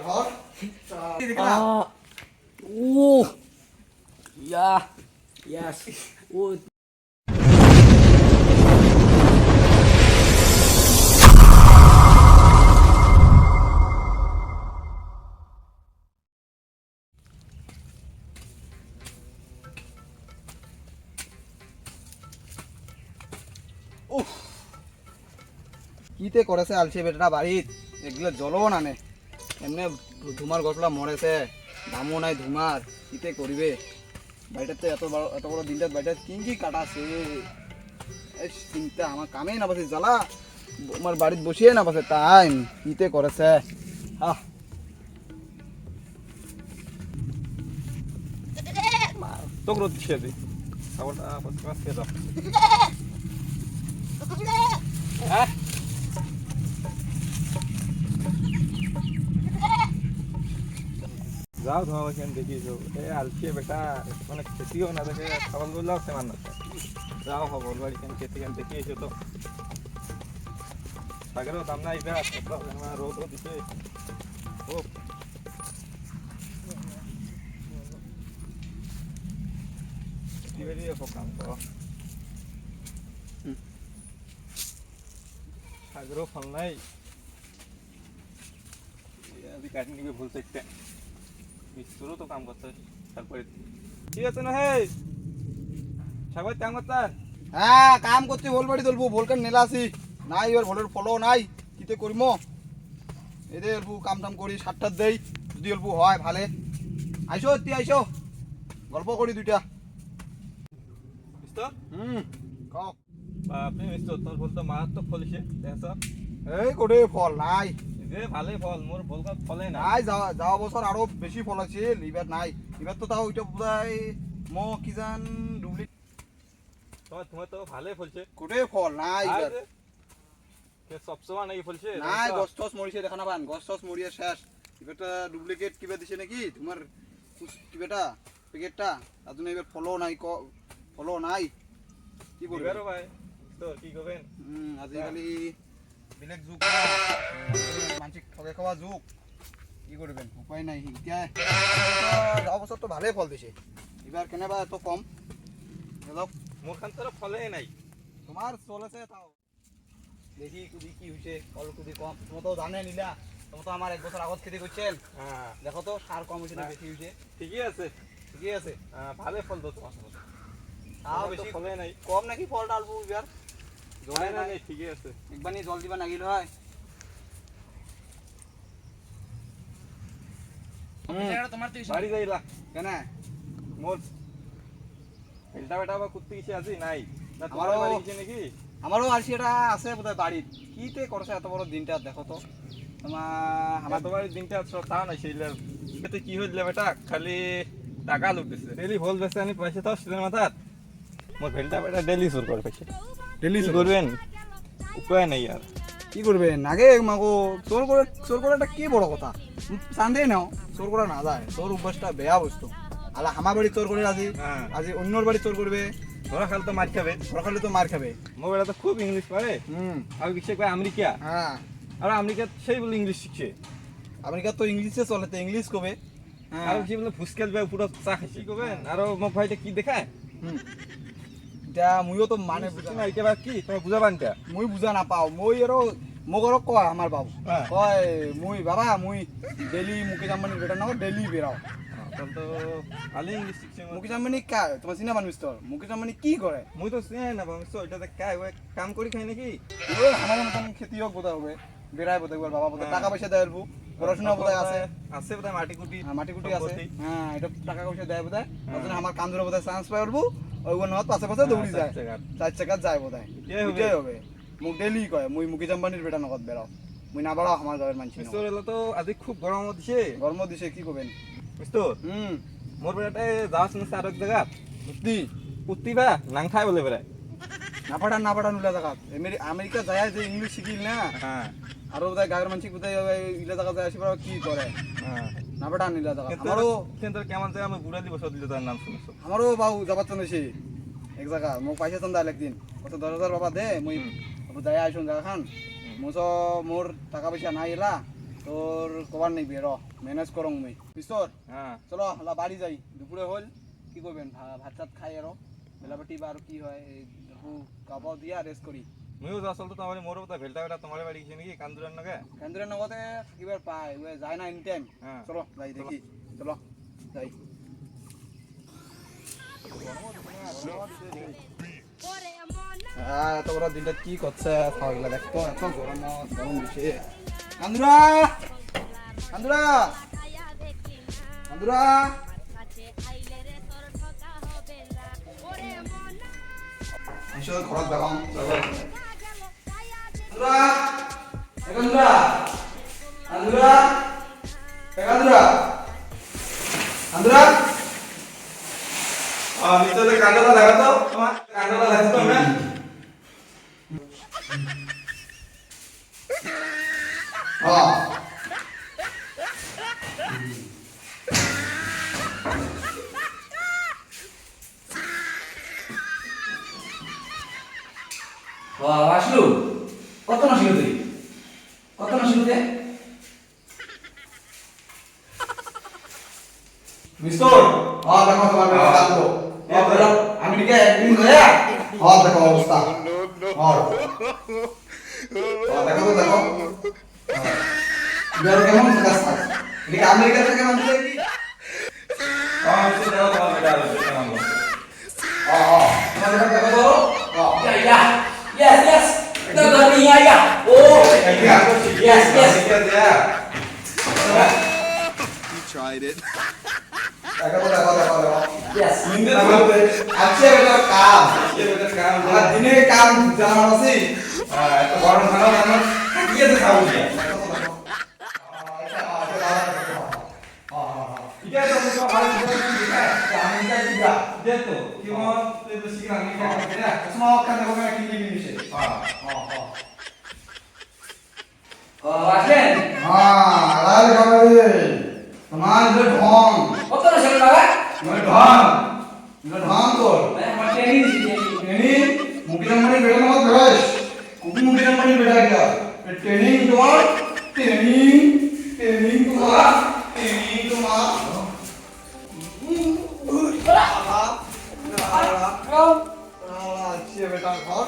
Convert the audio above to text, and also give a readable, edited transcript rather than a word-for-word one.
ঘর ও ইয়া ইয়াস ও কিতে করেছে আলছে বেটা বাড়িত এগুলো জলও নানে এমনি ধুমার গছলা মরেছে দামও নাই ধুমার কিতে করিবে বাড়িটাতে এত বড় দিনটা বাড়িটা কি কাটাছে চিন্তা আমার কামেই না বসে জ্বালা আমার বাড়িতে বসিয়ে না বসে তাই কিতে করেছে তোকে রোদ দিচ্ছে দি খাবারটা খেয়ে দাও হ্যাঁ যাও ধোয়া কেন দেখিছো এ আলছিয়ে বেটা মানে খেতিও না দেখে খাবার বললেও সেমান না যাও হবো বাড়ি কেন খেতে কেন দেখিয়েছো তো সাগরেও দাম নাই রোদ দিচ্ছে ও বেরিয়ে কাম করো সাগরেও ফল নাই কাটি নিবে ভুলতে একটা মিস্ত্রিও তো কাম করতে তারপরে ঠিক আছে না হে সবাই কাম করতেন হ্যাঁ কাম করতে ভোল বাড়ি তুলবো ভোলকান নেলাসি নাই এবার ভোলের ফলও নাই কিতে করিম এদের অল্প কাম টাম করি সাতটার দেই যদি অল্প হয় ভালে আইসো তুই আইসো গল্প করি দুইটা মিস্টার কও আপনি মিস্টার তোর বলতো মারাত্মক ফলিছে দেখছ এই করে ফল নাই যে ভালে ফল মোর বলকা ফলে না নাই যাওয়া বছর আরো বেশি ফল আছিল এবার নাই এবার তো তাও ওইটা বোধহয় কি জান ডুপ্লিক তোমার তো ভালে ফলছে কোটে ফল নাই এবার সবসময় নাকি ফলছে নাই গছ টছ মরিছে দেখা না পান গছ টছ মরিয়ে শেষ এবারটা ডুপ্লিকেট কিবা দিছে নাকি তোমার কিবাটা প্যাকেটটা তার জন্য এবার ফলও নাই ফলও নাই কি করবে ভাই তো কি করবেন আজিকালি বেলেগ যুগ মানসিক ঠগে খাওয়া যুগ কি করবেন উপায় নাই এতিয়া যাওয়া বছর তো ভালোই ফল দিছে এবার কেনেবা এত কম মোর খান তো ফলে নাই তোমার চলেছে তাও দেখি কুদি কি হয়েছে ফল কুদি কম তোমার তো জানে নিলা তোমার তো আমার 1 বছর আগত খেতে করছেন হ্যাঁ দেখো তো সার কম হয়েছে না বেশি হয়েছে ঠিকই আছে ঠিকই আছে ভালো ফল তো তোমার তাও বেশি ফলে নাই কম নাকি ফল ডালবো এবার জলে নাই ঠিকই আছে একবারই জল দিবা নাগিল হয় বাড়ি যাইলা কেন মোর ফেলটা বেটা বা কুত্তি গেছে আজি নাই না তোমার আমারও- বাড়ি গেছে নাকি আমারও আর সেটা আছে বোধহয় বাড়ির কিতে করছে এত বড় দিনটা দেখো তো তোমার আমার তোমার দিনটা তাও নাই সেইলার এতে কি হইল বেটা খালি টাকা লুটেছে ডেলি ভোল বেছে আনি পয়সা তো আসলে মাথাত মোর ফেলটা বেটা ডেলি চুর করে পয়সা ডেলি কি করবেন উপায় নেই আর কি করবেন আগে মাগো চোর করাটা কি বড় কথা চান্দেই নাও চোর করা না যায় চোর অভ্যাসটা বেয়া বস্তু আলা আমার বাড়ি চোর করে আজি হ্যাঁ আজি অন্যর বাড়ি চোর করবে ধরা খাল তো মার খাবে ওরা খালি তো মার খাবে মোর বেটা তো খুব ইংলিশ পারে আর বিশেষ করে আমেরিকা হ্যাঁ আর আমেরিকা সেই বলে ইংলিশ শিখছে আমেরিকা তো ইংলিশে চলে তো ইংলিশ কবে আর কি বলে ফুসকেল ভাই পুরো চা খাইছি কবেন আর মোক ভাইটা কি দেখায় এটা মুইও তো মানে বুঝছি না এটা কি তোমার বুঝাবান তা মুই বুঝা নাপাও মই আৰু মোক আৰু কয় আমাৰ বাবু হ্যাঁ। কয় মুই বাবা মুই ডেইলি মুকেশ আম্বানির বেটার নাম ডেইলি বেরাও তখন তো ভালো ইংলিশ শিখছে মুকেশ আম্বানি কায় তোমার চিনা মানুষ তো মুকেশ আম্বানি কি করে মুই তো চিনি না ভাবছো এটাতে কাই ওই কাম করি খাই নাকি ওই আমার মতন খেতিয়ক বোধহয় হবে বেড়ায় বোধহয় ওর বাবা বোধহয় টাকা পয়সা দেয় অল্প পড়াশোনা বোধহয় আছে আছে বোধহয় মাটি কুটি মাটি কুটি আছে হ্যাঁ এটা টাকা পয়সা দেয় বোধহয় তার জন্য আমার কান্দুরে বোধহয় চান্স পাই অল্প ওই নহত পাশে পাশে দৌড়ি যায় 4 চাকাত যায় বোধহয় এটাই হবে মোক ডেইলি কয় মুই মুকেশ আম্বানির বেটা নগদ বেরাও মুই না বাড়াও আমার গাঁয়ের মানুষ মিস্টার এলো তো আজি খুব গরম দিছে গরম দিছে কি করবেন মিস্টার মোর বেটাতে যাওয়াস না আর এক জায়গা সত্যি কুত্তি বা নাং খাই বলে বেড়ায় না পাঠান উলা জায়গাত আমেরিকা যায় যে ইংলিশ শিখিল না হ্যাঁ আর বোধহয় গাঁয়ের মানুষ বোধহয় ইলা জায়গা যায় আসি কি করে হ্যাঁ না পাঠান ইলা জায়গা কিন্তু কেমন জায়গা আমি বুড়ালি বসে দিল তার নাম শুনছো আমারও বাবু যাবার তো নেছি এক জায়গা মোক পয়সা চান্দা একদিন কত 10,000 বাবা দে মুই যাই আসুন জায়গা খান মোর টাকা পয়সা নাই এলা তোর কবার নেই র ম্যানেজ করং মুই বিস্তর হ্যাঁ চলো হলা বাড়ি যাই দুপুরে হল কি করবেন ভাত চাত খাই আরো বেলাবেটি বা আর কি হয় এই দেখো কাবাও দিয়া রেস্ট করি মইও আসল তো তোমার মোর কথা ভেলটা বেটা তোমার বাড়ি গেছে নাকি কান্দুরার নগে কেন্দ্রের নগদে থাকিবার পায় ওই যায় না এনি টাইম হ্যাঁ। চলো যাই দেখি চলো যাই এত বড় দিনটা কি করছে খাওয়াগুলা দেখতো এত গরম গরম বেশি কান্দুরা কান্দুরা কান্দুরা আসলে ঘৰত দেখাম কান্দুরা কান্দুরা কান্দুরা কান্দুরা কান্দুরা নিশ্চয় কান্দটা দেখাতো তোমার কান্দটা দেখাতো না হ্যাঁ আসলু কত নাসিল তুই কত নাসিল দে মিস্টার হ্যাঁ দেখো তোমার বেটা কান্দো আমি দিকে একদিন ধরে হ্যাঁ দেখো অবস্থা হ্যাঁ দেখো তো দেখো বিয়ার কেমন কাজ থাকে এদিকে আমেরিকা থেকে মানুষ কি নিশ্চয় দেখো তোমার বেটা তোমার বেটা দেখো তো ya yes yes kita ganti ya oh yes yes দেখো তো দেখো দেখো দেখো yes আছে বেটা কাম আমার দিনে কাম জানা আছে এত গরম খানা মানুষ থাকিয়ে তো খাবো দিয়া ঠিক আছে তো ভালো আমেরিকা দিবা দেখো কি মত তো শিখলাম কি খাবে না semua kan দেখো কি কি জিনিস হ্যাঁ oh aslen হ্যাঁ আলাল খাবে তোমার যে ঢং কত নাসিল বাবা মানে ঢং ঢং কর training training ini mungkin mani beda nama guys kuku mungkin mani beda dia training তোমার training তোমার আচ্ছা বেটা ঘর